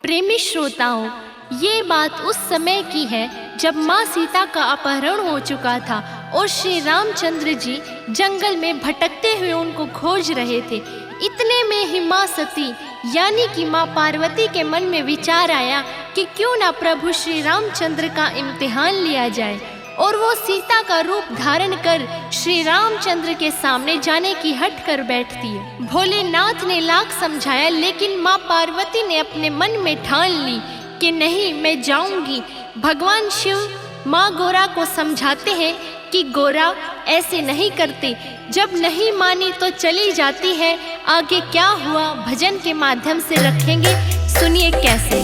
प्रेमी श्रोताओं, ये बात उस समय की है जब माँ सीता का अपहरण हो चुका था और श्री रामचंद्र जी जंगल में भटकते हुए उनको खोज रहे थे। इतने में ही माँ सती यानी कि माँ पार्वती के मन में विचार आया कि क्यों ना प्रभु श्री रामचंद्र का इम्तिहान लिया जाए, और वो सीता का रूप धारण कर श्री रामचंद्र के सामने जाने की हट कर बैठती है। भोलेनाथ ने लाख समझाया, लेकिन माँ पार्वती ने अपने मन में ठान ली कि नहीं, मैं जाऊंगी। भगवान शिव माँ गौरा को समझाते हैं कि गौरा ऐसे नहीं करते। जब नहीं मानी तो चली जाती है। आगे क्या हुआ भजन के माध्यम से रखेंगे, सुनिए कैसे।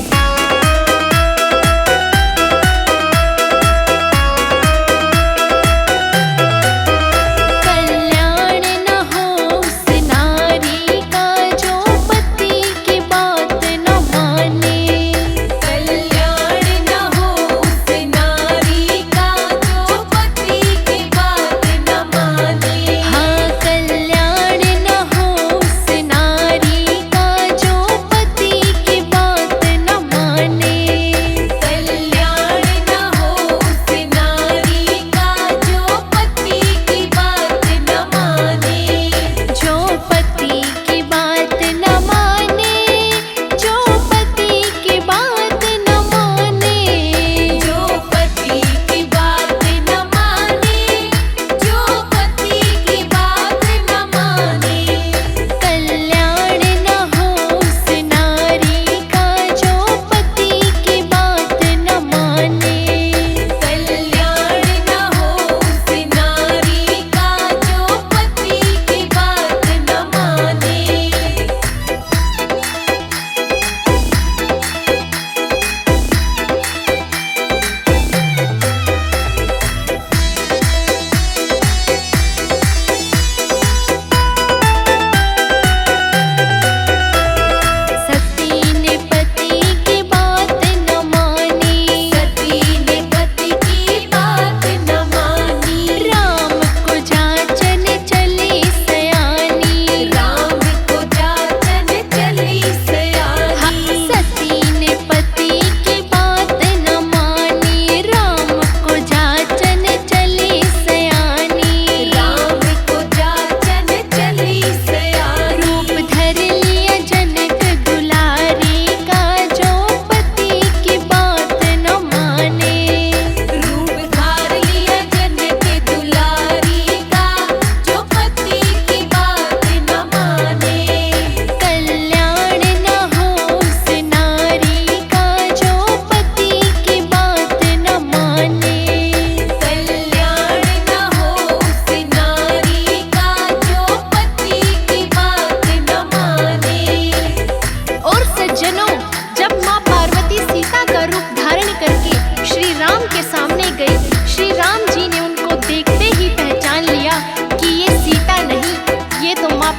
श्री राम जी ने उनको देखते ही पहचान लिया कि ये सीता नहीं, ये तो माँ